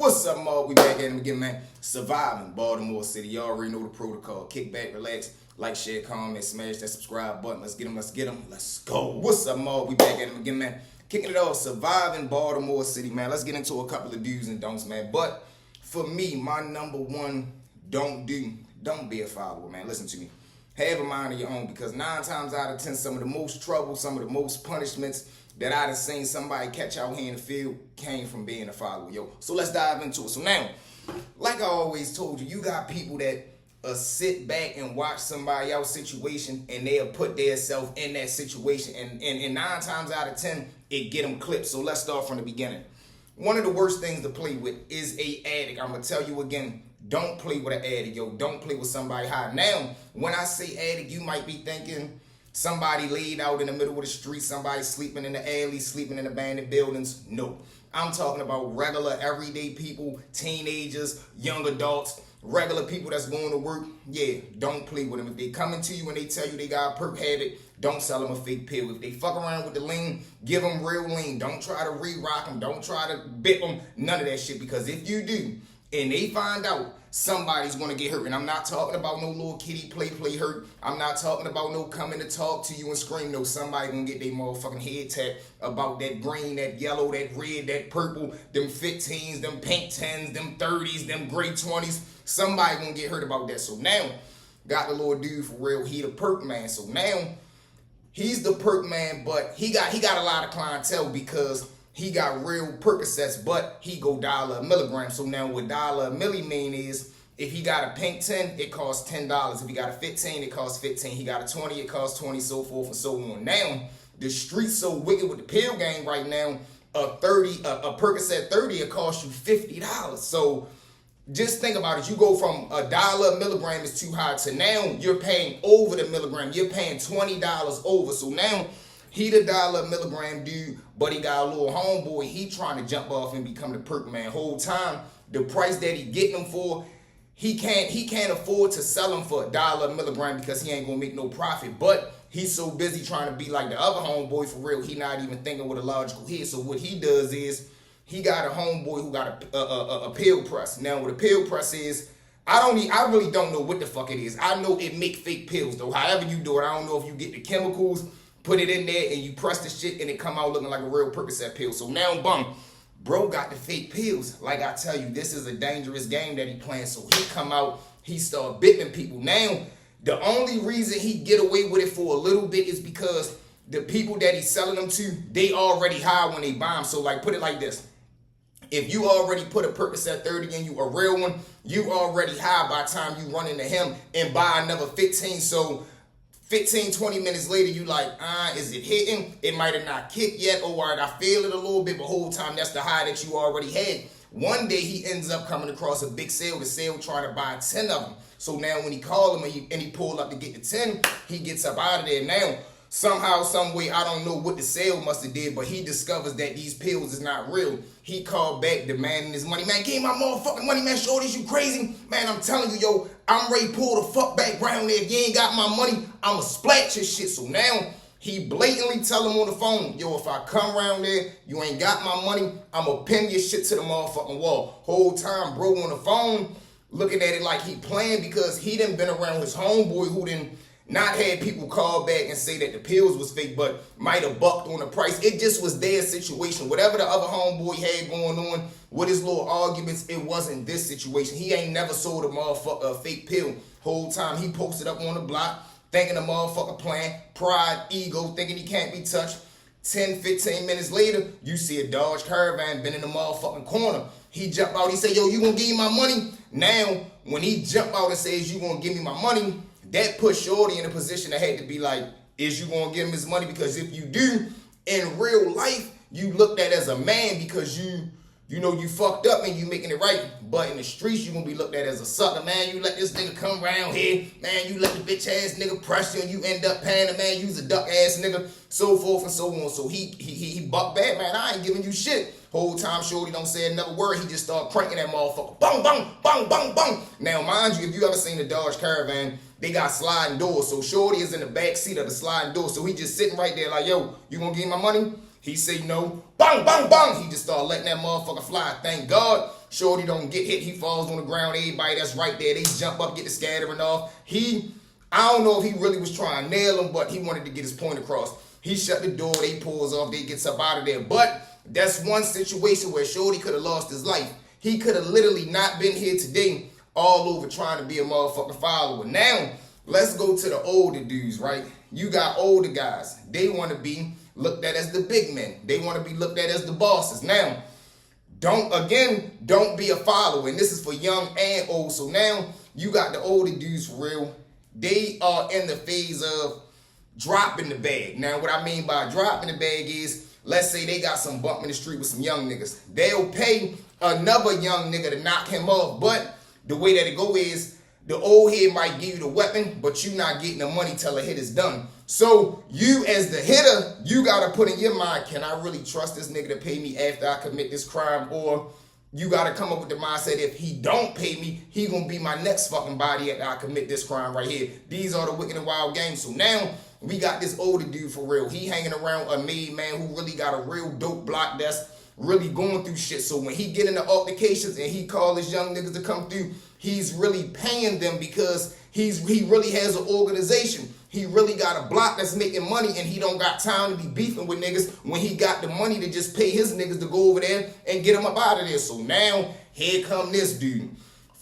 What's up, Mark? We back at him again, man. Surviving Baltimore City. Y'all already know the protocol. Kick back, relax, like, share, comment, smash that subscribe button. Let's get them, let's go. What's up, Mark? We back at him again, man. Kicking it off, surviving Baltimore City, man. Let's get into a couple of do's and don'ts, man. But for me, my number one don't be a follower, man. Listen to me. Have a mind of your own, because 9 times out of 10, some of the most trouble, some of the most punishments that I done seen somebody catch out here in the field came from being a follower, yo. So let's dive into it. So now, like I always told you, you got people that sit back and watch somebody else's situation, and they'll put themselves in that situation, and 9 times out of 10, it get them clipped. So let's start from the beginning. One of the worst things to play with is a addict. I'm gonna tell you again, don't play with an addict, yo. Don't play with somebody high. Now, when I say addict, you might be thinking somebody laid out in the middle of the street, somebody sleeping in the alley, sleeping in abandoned buildings. No. I'm talking about regular, everyday people, teenagers, young adults, regular people that's going to work. Yeah, don't play with them. If they coming to you and they tell you they got a perk habit, don't sell them a fake pill. If they fuck around with the lean, give them real lean. Don't try to re-rock them. Don't try to bip them. None of that shit, because if you do, and they find out, somebody's gonna get hurt. And I'm not talking about no little kitty play hurt. I'm not talking about no coming to talk to you and scream. No, somebody gonna get their motherfucking head tapped about that green, that yellow, that red, that purple, them 15s, them pink 10s, them 30s, them gray 20s. Somebody gonna get hurt about that. So now, got the little dude for real. He the perk man. So now, he's the perk man, but he got a lot of clientele because he got real Percocets, but he go dollar a milligram. So now what dollar a milli mean is, if he got a pink 10, it costs $10. If he got a 15, it costs 15. He got a 20, it costs 20, so forth and so on. Now, the street's so wicked with the pill game right now, a Percocet 30, it costs you $50. So just think about it. You go from $1 a milligram is too high to now you're paying over the milligram. You're paying $20 over. So now, he the $1 a milligram dude, but he got a little homeboy. He trying to jump off and become the perk man. Whole time, the price that he getting them for, he can't afford to sell them for $1 a milligram because he ain't gonna make no profit. But he's so busy trying to be like the other homeboy for real, he not even thinking with a logical head. So what he does is, he got a homeboy who got a pill press. Now what a pill press is, I really don't know what the fuck it is. I know it make fake pills though. However you do it, I don't know if you get the chemicals, put it in there, and you press the shit, and it come out looking like a real Percocet pill. So now, bro got the fake pills. Like I tell you, this is a dangerous game that he playing. So he come out, he start bipping people. Now, the only reason he get away with it for a little bit is because the people that he's selling them to, they already high when they buy them. So like, put it like this. If you already put a Percocet 30 in you, a real one, you already high by the time you run into him and buy another 15. So 15, 20 minutes later, you like, is it hitting? It might have not kicked yet, or I feel it a little bit, but whole time, that's the high that you already had. One day, he ends up coming across a big sale, the sale trying to buy 10 of them. So now when he called him and he pulled up to get the 10, he gets up out of there. Now, somehow, some way, I don't know what the sale must have did, but he discovers that these pills is not real. He called back demanding his money. Man, give me my motherfucking money, man. Shorties, you crazy? Man, I'm telling you, yo, I'm ready to pull the fuck back round there. If you ain't got my money, I'ma splat your shit. So now, he blatantly tell him on the phone, yo, if I come around there, you ain't got my money, I'ma pin your shit to the motherfucking wall. Whole time, bro on the phone, looking at it like he playing, because he done been around his homeboy who done not had people call back and say that the pills was fake, but might have bucked on the price. It just was their situation. Whatever the other homeboy had going on with his little arguments, it wasn't this situation. He ain't never sold a motherfucker a fake pill. Whole time he posted up on the block, thinking the motherfucker playing, pride, ego, thinking he can't be touched. 10, 15 minutes later, you see a Dodge Caravan been in the motherfucking corner. He jump out, he say, yo, you gonna give me my money? Now, when he jump out and says, you gonna give me my money, that put Shorty in a position that had to be like, is you gonna give him his money? Because if you do, in real life, you looked at as a man because you know you fucked up and you making it right. But in the streets, you gonna be looked at as a sucker, man. You let this nigga come around here, man. You let the bitch ass nigga press you and you end up paying him, man. You's a duck ass nigga, so forth and so on. So he bucked back, man. I ain't giving you shit. Whole time Shorty don't say another word. He just start cranking that motherfucker. Bang, bang, bang, bang, bang. Now, mind you, if you ever seen the Dodge Caravan, they got sliding doors. So Shorty is in the back seat of the sliding door. So he just sitting right there like, yo, you gonna give me my money? He say no. Bang, bang, bang. He just start letting that motherfucker fly. Thank God Shorty don't get hit. He falls on the ground. Everybody that's right there, they jump up, get the scattering off. I don't know if he really was trying to nail him, but he wanted to get his point across. He shut the door. They pulls off. They gets up out of there. But that's one situation where Shorty could have lost his life. He could have literally not been here today all over trying to be a motherfucking follower. Now, let's go to the older dudes, right? You got older guys. They want to be looked at as the big men. They want to be looked at as the bosses. Now, don't be a follower. And this is for young and old. So now you got the older dudes for real. They are in the phase of dropping the bag. Now, what I mean by dropping the bag is, let's say they got some bump in the street with some young niggas. They'll pay another young nigga to knock him off. But the way that it go is, the old head might give you the weapon, but you not getting the money till the hit is done. So you as the hitter, you got to put in your mind, can I really trust this nigga to pay me after I commit this crime? Or you got to come up with the mindset, if he don't pay me, he going to be my next fucking body after I commit this crime right here. These are the wicked and wild games. So now we got this older dude for real. He hanging around a made man who really got a real dope block that's really going through shit. So when he get into altercations and he call his young niggas to come through, he's really paying them because he really has an organization. He really got a block that's making money, and he don't got time to be beefing with niggas when he got the money to just pay his niggas to go over there and get him up out of there. So now, here come this dude.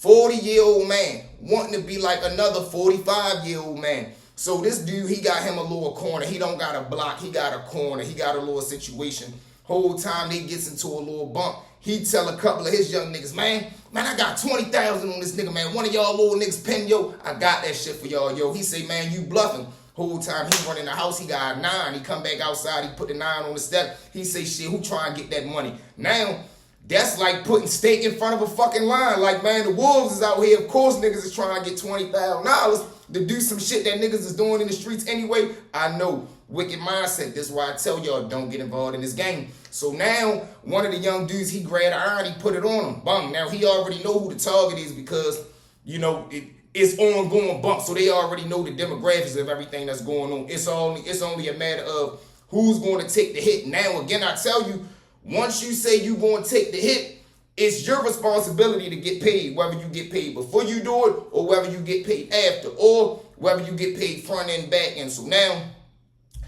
40-year-old man wanting to be like another 45-year-old man. So this dude, he got him a little corner. He don't got a block. He got a corner. He got a little situation. Whole time they gets into a little bump, he tell a couple of his young niggas, man, I got 20,000 on this nigga, man. One of y'all little niggas pen, yo, I got that shit for y'all, yo. He say, man, you bluffing. Whole time he run in the house, he got a 9. He come back outside, he put the 9 on the step. He say, shit, who try and get that money? Now, that's like putting steak in front of a fucking line. Like, man, the wolves is out here. Of course niggas is trying to get $20,000 to do some shit that niggas is doing in the streets anyway. I know. Wicked mindset. This is why I tell y'all, don't get involved in this game. So now, one of the young dudes, he grabbed an iron, he put it on him. Bum. Now, he already know who the target is because, you know, it's ongoing bump. So they already know the demographics of everything that's going on. It's only a matter of who's going to take the hit. Now, again, I tell you, once you say you're going to take the hit, it's your responsibility to get paid, whether you get paid before you do it or whether you get paid after or whether you get paid front and back end. So now,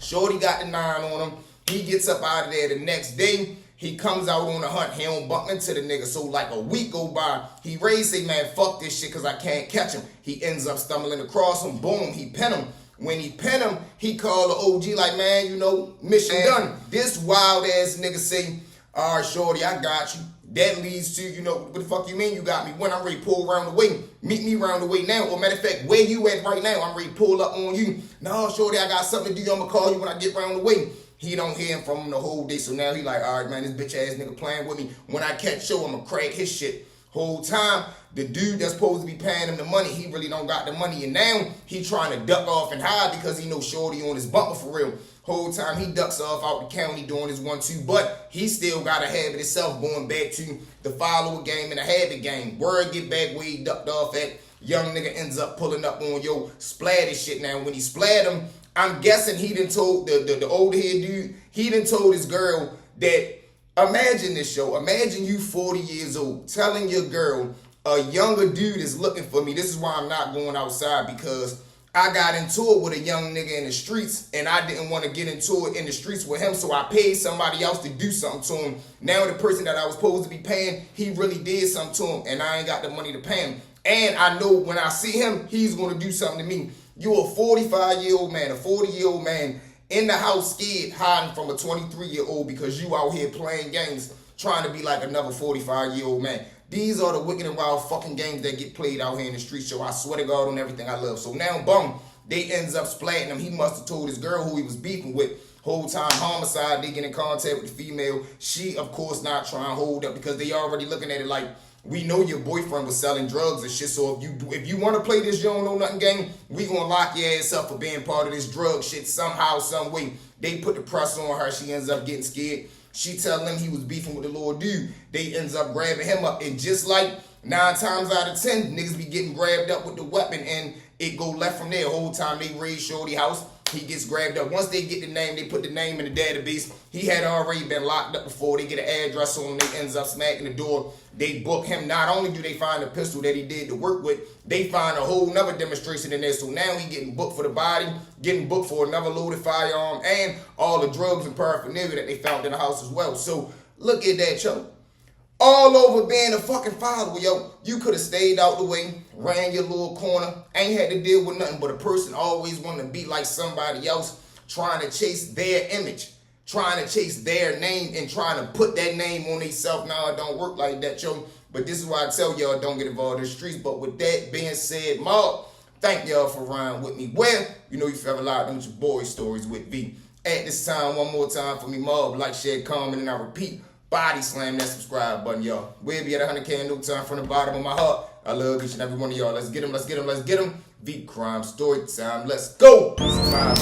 Shorty got the 9 on him. He gets up out of there the next day. He comes out on a hunt. He don't bump into the nigga. So like a week go by, he raised say, man, fuck this shit because I can't catch him. He ends up stumbling across him. Boom, he pin him. When he pin him, he call the OG like, man, you know, mission done. This wild ass nigga say, all right, Shorty, I got you. That leads to, you know, what the fuck you mean you got me? When I'm ready to pull around the way, meet me around the way now. Or matter of fact, where you at right now? I'm ready to pull up on you. No, Shorty, I got something to do. I'm going to call you when I get around the way. He don't hear him from him the whole day. So now he like, all right, man, this bitch ass nigga playing with me. When I catch show, I'm going to crack his shit. Whole time, the dude that's supposed to be paying him the money, he really don't got the money. And now he trying to duck off and hide because he know Shorty on his bumper for real. Whole time he ducks off out the county doing his 1-2, but he still got a habit itself going back to the follower game and the habit game. Word get back where he ducked off at. Young nigga ends up pulling up on yo splatty shit. Now when he splat him, I'm guessing he done told the older head dude, he done told his girl that, imagine this show, imagine you 40 years old telling your girl a younger dude is looking for me. This is why I'm not going outside because I got into it with a young nigga in the streets and I didn't want to get into it in the streets with him, so I paid somebody else to do something to him. Now the person that I was supposed to be paying, he really did something to him and I ain't got the money to pay him. And I know when I see him, he's going to do something to me. You a 45-year-old man, a 40-year-old man in the house scared, hiding from a 23-year-old because you out here playing games trying to be like another 45-year-old man. These are the wicked and wild fucking games that get played out here in the street show. I swear to God on everything I love. So now, boom, they ends up splatting him. He must have told his girl who he was beefing with. Whole time, homicide, they get in contact with the female. She, of course, not trying to hold up because they already looking at it like, we know your boyfriend was selling drugs and shit, so if you want to play this you don't know nothing game, we gonna lock your ass up for being part of this drug shit somehow, some way. They put the press on her. She ends up getting scared. She tell them he was beefing with the little dude. They ends up grabbing him up. And just like 9 times out of 10, niggas be getting grabbed up with the weapon and it go left from there. Whole time they raid Shorty house. He gets grabbed up. Once they get the name, they put the name in the database. He had already been locked up before. They get an address on him. They ends up smacking the door. They book him. Not only do they find the pistol that he did to work with, they find a whole nother demonstration in there. So now he getting booked for the body, getting booked for another loaded firearm, and all the drugs and paraphernalia that they found in the house as well. So look at that, yo. All over being a fucking follower, yo. You could have stayed out the way, ran your little corner, ain't had to deal with nothing but a person always wanting to be like somebody else, trying to chase their image, trying to chase their name, and trying to put that name on themselves. Now it don't work like that, yo. But this is why I tell y'all don't get involved in the streets. But with that being said, Mob, thank y'all for riding with me. Well, you know you forever live with your boy stories with V. At this time, one more time for me, Mob, like, share, comment, and I repeat, body slam that subscribe button, y'all. We'll be at 100K in no time from the bottom of my heart. I love each and every one of y'all. Let's get them, let's get them, let's get them. V Crime Story Time. Let's go. Survive.